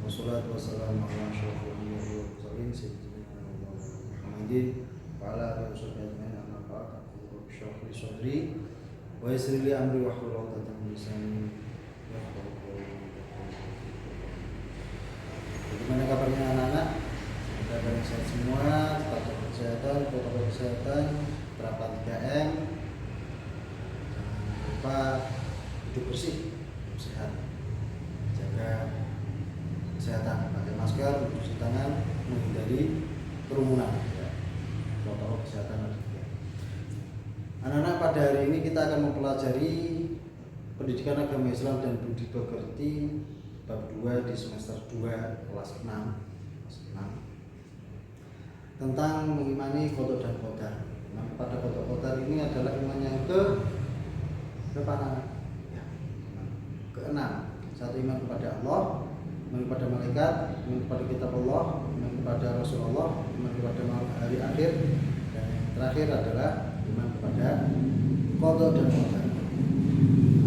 Wassalatu wassalamu ala asyrofil anbiya'i wal mursalin sayyidina Muhammadin wa ala alihi washabbihi ajma'in. Amma ba'd. Aqulu syrah li sadri wa yassir li amri wahlul 'uqdatam min lisani yafqahu qawli. Bagaimana kabarnya anak-anak? Semoga kalian sehat semua, tetap jaga kesehatan, protokol kesehatan, terapkan 3M. Jangan lupa hidup bersih, hidup sehat, jaga kesehatan, pakai masker, mencuci tangan, menghindari kerumunan. Ya. Protokol kesehatan harus dijaga. Anak-anak, pada hari ini kita akan mempelajari pendidikan agama Islam dan budi pekerti bab 2 di semester 2 kelas 6 tentang mengimani qada dan qadar. Nah, pada qada qadar ini adalah iman yang ke-6. Satu, iman kepada Allah, iman kepada malaikat, iman kepada kitab Allah, iman kepada Rasulullah, iman kepada hari akhir, dan yang terakhir adalah iman kepada qada dan qadar.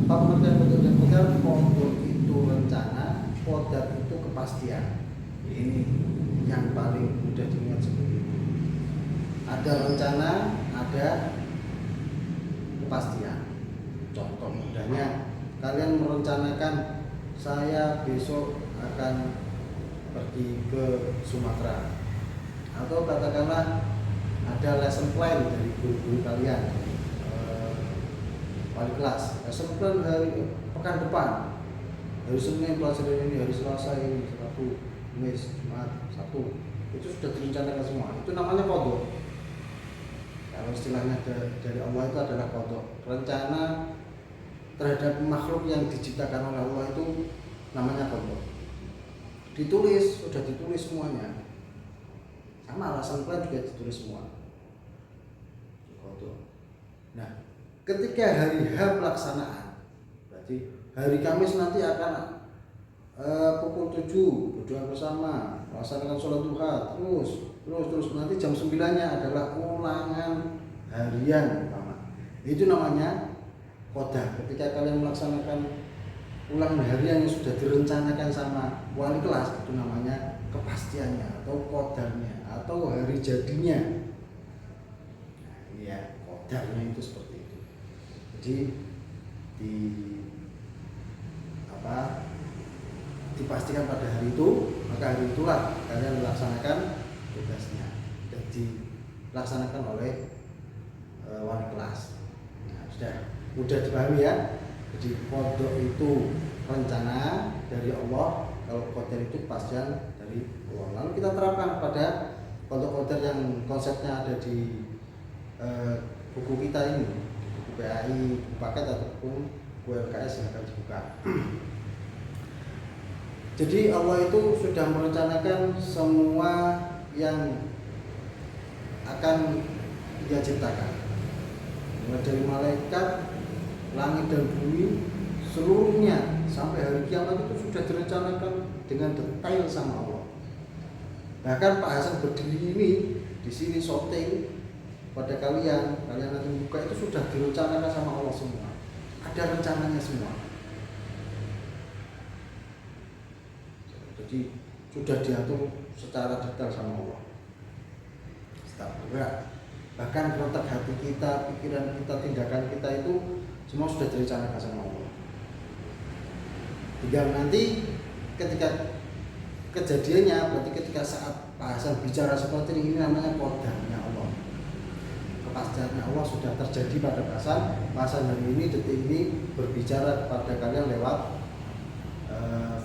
Apa pengertian qada dan qadar? Qada itu rencana, qadar itu kepastian. Ini yang paling mudah diingat seperti itu. Ada rencana, ada kepastian. Contoh mudahnya, kalian merencanakan saya besok akan pergi ke Sumatera, atau katakanlah ada lesson plan dari guru-guru kalian, wali kelas, lesson plan hari pekan depan, hari Senin pelajaran ini, hari Selasa ini, Rabu, Kamis, Jumat, Sabtu, itu sudah direncanakan semua. Itu namanya qada. Kalau istilahnya dari Allah itu adalah qada, rencana terhadap makhluk yang diciptakan oleh Allah itu namanya qada. Ditulis, sudah ditulis semuanya. Sama alasan plan juga ditulis semua. Qada. Nah, ketika hari H pelaksanaan, berarti hari Kamis nanti akan pukul 7 berdoa bersama, melaksanakan sholat duha, terus nanti jam 9-nya adalah ulangan harian pertama. Itu namanya qada. Ketika kalian melaksanakan ulangan harian yang sudah direncanakan sama wali kelas, itu namanya kepastiannya atau qadarnya atau hari jadinya. Nah, iya, qadarnya itu seperti itu. Jadi dipastikan pada hari itu, maka hari itulah kalian melaksanakan tugasnya dan dilaksanakan oleh wali kelas. Nah, sudah mudah dipahami ya. Jadi qada itu rencana dari Allah, kalau qadar itu kepastian dari Allah. Lalu kita terapkan pada qada yang konsepnya ada di buku kita ini, buku PAI, buku paket ataupun buku LKS yang akan dibuka. Jadi Allah itu sudah merencanakan semua yang akan Dia ciptakan, mulai dari malaikat, langit dan bumi, seluruhnya sampai hari kiamat itu sudah direncanakan dengan detail sama Allah. Bahkan Pak Hasan berdiri ini di sini syuting pada kalian nanti buka, itu sudah direncanakan sama Allah semua. Ada rencananya semua. Jadi sudah diatur secara detail sama Allah. Setiap gerak, bahkan letak hati kita, pikiran kita, tindakan kita itu semua sudah direncanakan sama Allah. Tinggal nanti ketika kejadiannya, berarti ketika saat Pak Hasan bicara seperti ini namanya qadarnya Allah. Kepastiannya Allah sudah terjadi pada Pak Hasan hari ini, detik ini berbicara kepada kalian lewat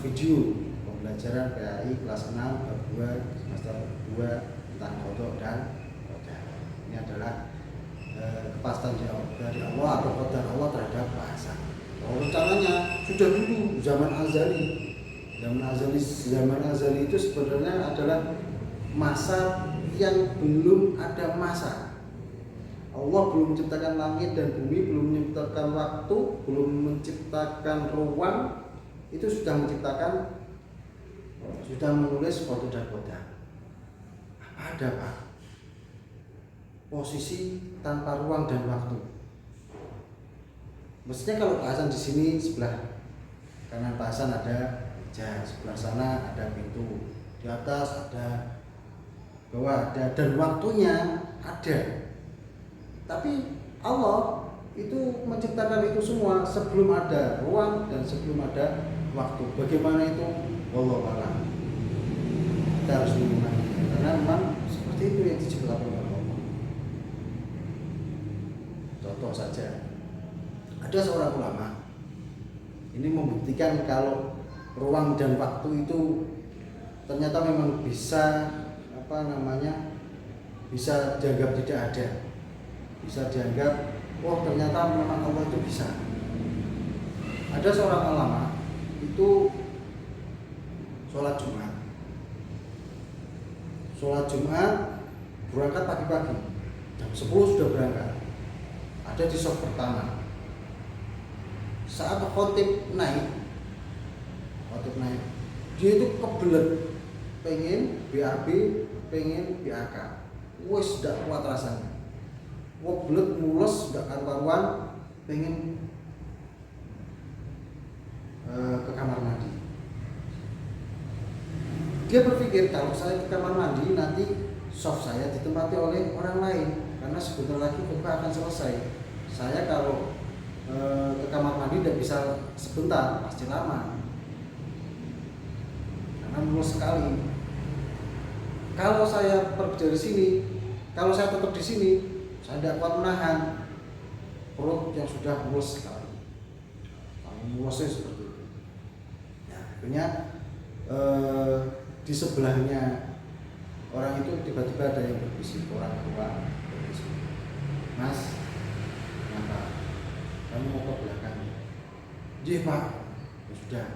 video pembelajaran PAI kelas 6 bab 2 semester 2 tentang qada dan qadar. Ini adalah kepastian dari Allah atau qadar Allah terhadap Pak Hasan. Rencananya sudah dulu zaman azali itu sebenarnya adalah masa yang belum ada masa. Allah belum menciptakan langit dan bumi, belum menciptakan waktu, belum menciptakan ruang, itu sudah menulis qada dan qadar. Ada Pak posisi tanpa ruang dan waktu. Mestinya kalau Pak Hasan di sini sebelah kanan Pak Hasan ada aja. Sebelah sana ada pintu, di atas ada, bawah ada, dan waktunya ada. Tapi Allah itu menciptakan itu semua sebelum ada ruang dan sebelum ada waktu. Bagaimana itu? Wallahu a'lam. Kita harus mengimani karena memang seperti itu yang diciptakan oleh Allah. Contoh saja, ada seorang ulama ini membuktikan kalau ruang dan waktu itu ternyata memang bisa bisa dianggap tidak ada, bisa dianggap ternyata memang Allah itu bisa. Ada seorang ulama itu sholat Jumat berangkat pagi-pagi, jam 10 sudah berangkat, ada di shop pertama. Saat khotib naik, dia itu kebelet, pengen BAB, pengen BAK, wes tidak kuat rasanya, kebelet mules, tidak karuan, pengen ke kamar mandi. Dia berpikir kalau saya ke kamar mandi nanti soft saya ditempati oleh orang lain, karena sebentar lagi khutbah akan selesai. Saya kalau ke kamar mandi tidak bisa sebentar, pasti lama karena mulus sekali. Kalau saya pergi dari sini, kalau saya tetap di sini, saya tidak kuat menahan perut yang sudah mulus sekali. Kalau mulusnya seperti itu. Nah, akhirnya di sebelahnya orang itu tiba-tiba ada yang berbisik, orang tua berbisik, "Mas, kenapa? Kamu mau ke belakang?" "Iya Pak." "Ya sudah,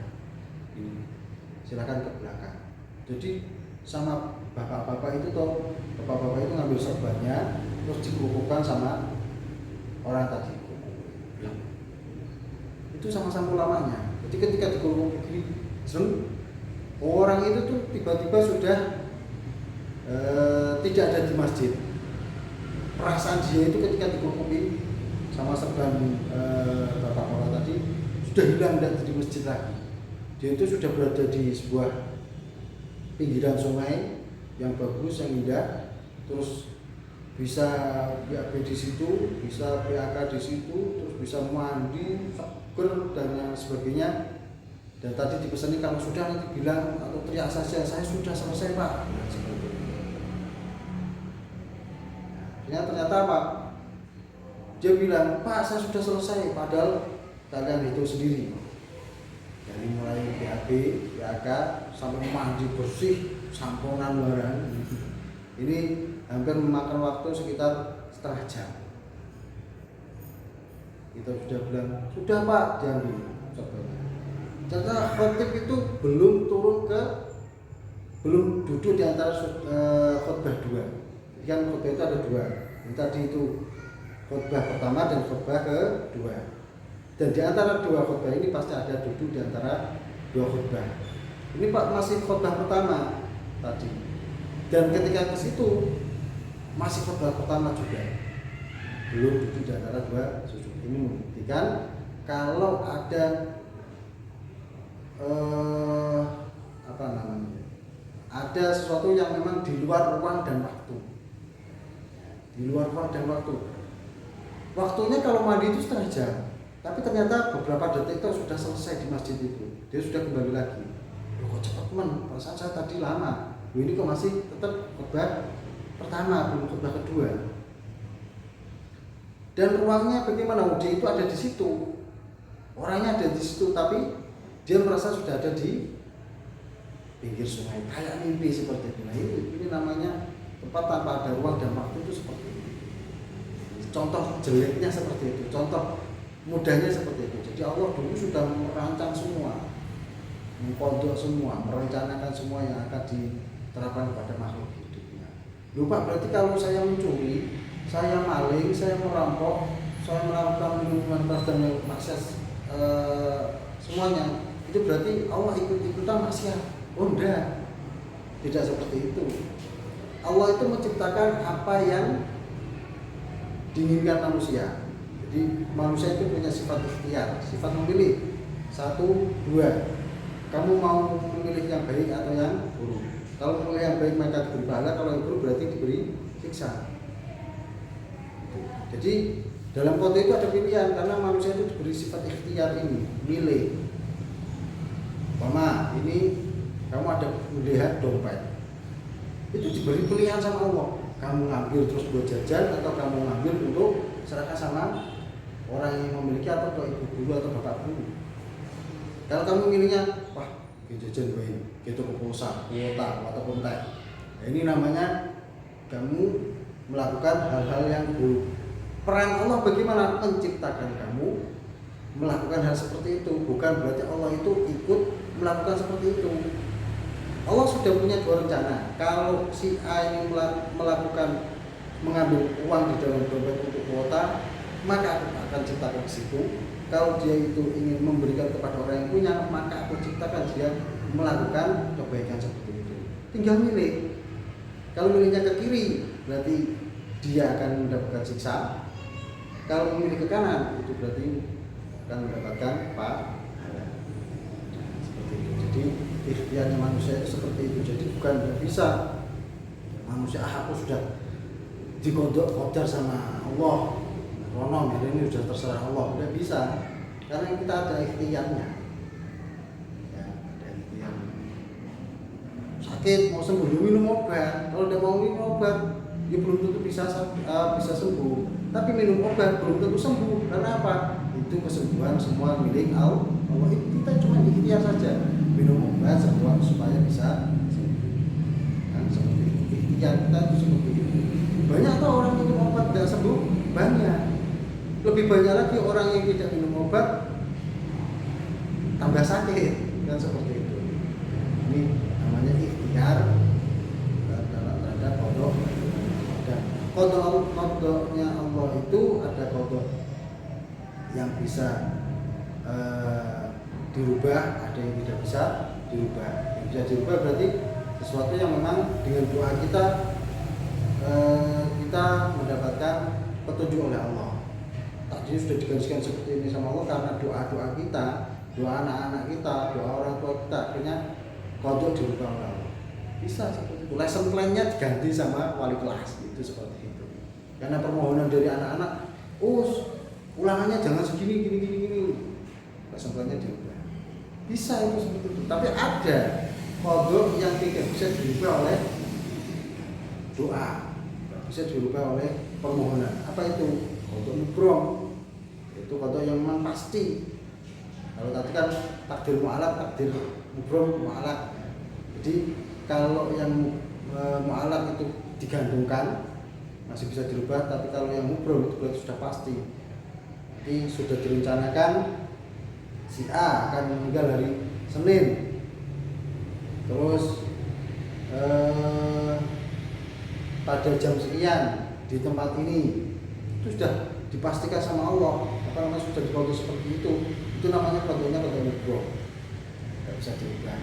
ini silakan ke belakang." Jadi sama bapak-bapak itu ngambil sorbannya terus dikukuhkan sama orang tadi. Itu sama-sama ulamanya. Jadi ketika dikukuh begini, orang itu tuh tiba-tiba sudah tidak ada di masjid. Perasaan dia itu ketika dikukuhi sama serban bapak-bapak tadi sudah hilang, tidak di masjid lagi. Dia itu sudah berada di sebuah pinggiran sungai yang bagus, yang indah, terus bisa BAB di situ, bisa PAK di situ, terus bisa mandi, seger dan yang sebagainya. Dan tadi dipesani kalau sudah nanti bilang atau teriak saja, "Saya sudah selesai Pak." Nah, seperti itu. Nah, ternyata apa? Dia bilang, "Pak, saya sudah selesai." Padahal kalian hitung sendiri. Dari mulai BAB, BAK sampai mandi bersih, samponan barang. Ini hampir memakan waktu sekitar setengah jam. Kita sudah bilang, "Sudah Pak, diambil." Ternyata khotib itu belum duduk di antara khutbah dua. Jadi kan khutbah itu ada dua. Yang tadi itu khutbah pertama dan khutbah kedua. Dan di antara dua khutbah ini pasti ada duduk di antara dua khutbah. Ini Pak masih khutbah pertama tadi. Dan ketika ke situ masih khutbah pertama juga. Belum duduk di antara dua sujud. Ini membuktikan kalau ada ada sesuatu yang memang di luar ruang dan waktu. Di luar ruang dan waktu. Waktunya kalau mandi itu setengah jam, tapi ternyata beberapa detik itu sudah selesai di masjid itu. Dia sudah kembali lagi. "Loh, kok cepat perasaan saya tadi lama. Loh, ini kok masih tetap khutbah pertama, belum khutbah kedua." Dan ruangnya bagaimana? Dia itu ada di situ. Orangnya ada di situ, tapi dia merasa sudah ada di pinggir sungai, kayak mimpi seperti itu. Nah, ini namanya tempat tanpa ada ruang dan waktu itu seperti itu. Contoh jeleknya seperti itu, contoh mudahnya seperti itu. Jadi Allah dulu sudah merancang semua, mengkodok semua, merencanakan semua yang akan diterapkan pada makhluk hidupnya. Lupa berarti kalau saya mencuri, saya maling, saya merampok, saya melakukan minuman keras dan maksiat semuanya, itu berarti Allah ikut-ikutan maksiat. Oh enggak, tidak seperti itu. Allah itu menciptakan apa yang diinginkan manusia. Jadi manusia itu punya sifat ikhtiar, sifat memilih. 1, 2. kamu mau memilih yang baik atau yang buruk. Kalau memilih yang baik maka diberi pahala, kalau yang buruk berarti diberi siksa. Jadi dalam qada itu ada pilihan, karena manusia itu diberi sifat ikhtiar ini, milih. Mama, ini kamu ada melihat dompet, itu diberi pilihan sama Allah. Kamu ngambil terus buat jajan atau kamu ngambil untuk serahkan sama orang yang memiliki, atau ke ibu guru atau bapak guru. Kalau kamu milihnya, wah, jajan baik, gitu ke pulsa, kuota ataupun teh. Nah, ini namanya kamu melakukan hal-hal yang buruk. Peran Allah bagaimana? Menciptakan kamu melakukan hal seperti itu. Bukan berarti Allah itu ikut melakukan seperti itu. Allah sudah punya dua rencana. Kalau si A ini melakukan mengambil uang di dalam dompet untuk kuota, maka aku akan ciptakan ke situ. Kalau dia itu ingin memberikan kepada orang yang punya, maka aku ciptakan dia melakukan kebaikan seperti itu. Tinggal milih. Kalau milihnya ke kiri, berarti dia akan mendapatkan siksa. Kalau memilih ke kanan, itu berarti akan mendapatkan pahala. Seperti itu. Jadi ikhtiarnya manusia itu seperti itu. Jadi bukan tidak bisa manusia, aku sudah dikodok kodar sama Allah, ronom ini sudah terserah Allah. Tidak bisa, karena kita ada ikhtiarnya. Ya, ada ikhtiar. Sakit mau sembuh, minum obat. Kalau dia mau minum obat, dia belum tentu bisa sembuh. Tapi minum obat belum tentu sembuh. Karena apa? Itu kesembuhan semua milik Allah. Kita cuma ikhtiar saja. Minum obat supaya bisa sembuh. Kan seperti itu. Ikhtiar kita itu seperti itu. Banyak tuh orang minum obat tidak sembuh, banyak. Lebih banyak lagi orang yang tidak minum obat tambah sakit, kan seperti itu. Ini namanya ikhtiar dalam tanda kodok. Kodoknya Allah itu ada kodok yang bisa dirubah, ada yang tidak bisa dirubah. Yang bisa dirubah berarti sesuatu yang memang dengan doa kita mendapatkan petunjuk oleh Allah. Tadi sudah digariskan seperti ini sama Allah karena doa-doa kita, doa anak-anak kita, doa orang tua kita, akhirnya kodok dirubah oleh Allah. Bisa seperti itu. Lesson plan-nya diganti sama wali kelas, itu seperti itu. Karena permohonan dari anak-anak, ulangannya jangan segini, gini. Lesson plan-nya dirubah. Bisa itu seperti itu. Tapi ada kodok yang tidak bisa dirubah oleh doa, bisa dirubah oleh permohonan. Apa itu? Kodok mubrom. Itu kodok yang memang pasti. Kalau tadi kan takdir mu'alaq, takdir mubrom mu'alaq. Jadi kalau yang mu'alaq itu digantungkan masih bisa dirubah, tapi kalau yang mubrom itu berarti sudah pasti. Jadi sudah direncanakan si A akan meninggal hari Senin. Terus pada jam sekian di tempat ini, itu sudah dipastikan sama Allah. Apa namanya, sudah dikodok seperti itu. Itu namanya kodoknya kodok mubrom. Tidak bisa dirubah.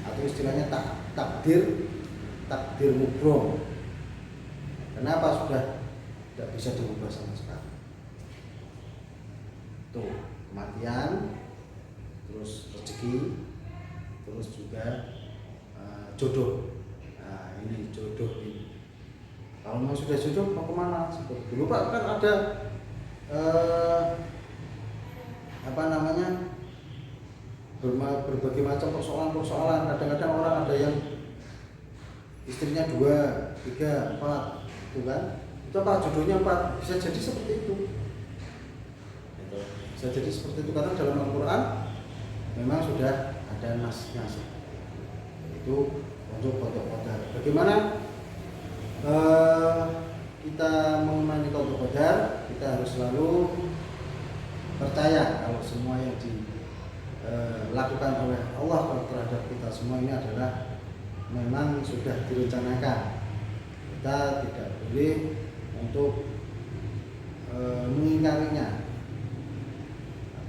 Atau istilahnya takdir mubrom. Kenapa sudah tidak bisa dirubah sama sekali? Tuh, kematian, terus rezeki, terus juga jodoh. Nah, ini jodoh ini. Kalau memang sudah jodoh mau kemana? Seperti dulu Pak kan ada berbagai macam persoalan. Kadang-kadang orang ada yang istrinya 2, 3, 4, itu kan? Itu apa jodohnya 4? Bisa jadi seperti itu. Bisa jadi seperti itu karena dalam Al-Quran memang sudah ada nas-nasnya. Itu untuk kodok-kodar. Bagaimana kita mengenai kodok-kodar? Kita harus selalu percaya kalau semua yang dilakukan oleh Allah terhadap kita semua ini adalah memang sudah direncanakan. Kita tidak boleh untuk mengingkarinya.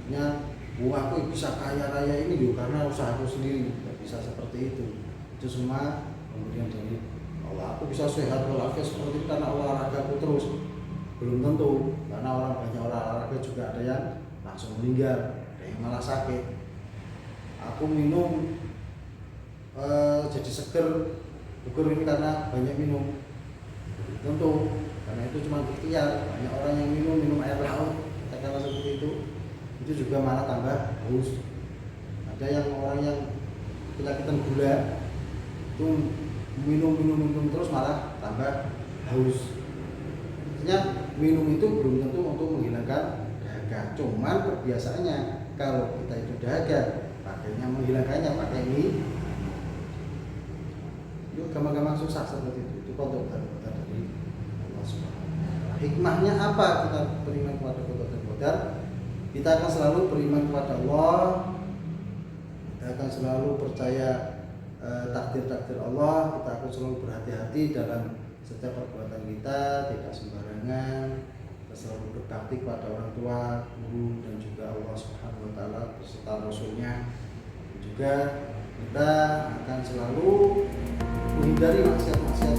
Artinya, aku bisa kaya raya ini karena usahaku sendiri. Tidak bisa seperti itu. Itu semua kemudian dari Allah. Aku bisa sehat walafiat seperti itu karena olahragaku terus. Belum tentu, karena orang banyak olahraga juga ada yang langsung meninggal, ada yang malah sakit. aku minum jadi seger, buger ini karena banyak minum. Tentu karena itu cuma ikhtiar. Banyak orang yang minum air laut, katakanlah seperti itu juga malah tambah haus. Ada yang orang yang penyakitan gula itu minum terus malah tambah haus. Artinya minum itu belum tentu untuk menghilangkan dahaga. Cuman kebiasaannya kalau kita itu dahaga, pakainya menghilangkannya pakai ini. Itu gampang-gampang susah seperti itu. Itu kodok dari Allah Subhanahu wa Ta'ala. Hikmahnya apa kita beriman kepada kodok dan qadar? Kita akan selalu beriman kepada Allah. Kita akan selalu percaya takdir-takdir Allah. Kita akan selalu berhati-hati dalam setiap perbuatan kita, tidak sembarangan. Kita selalu berbakti kepada orang tua, guru, dan juga Allah Subhanahu wa Ta'ala beserta Rasulnya. Juga kita akan selalu menghindari maksiat-maksiat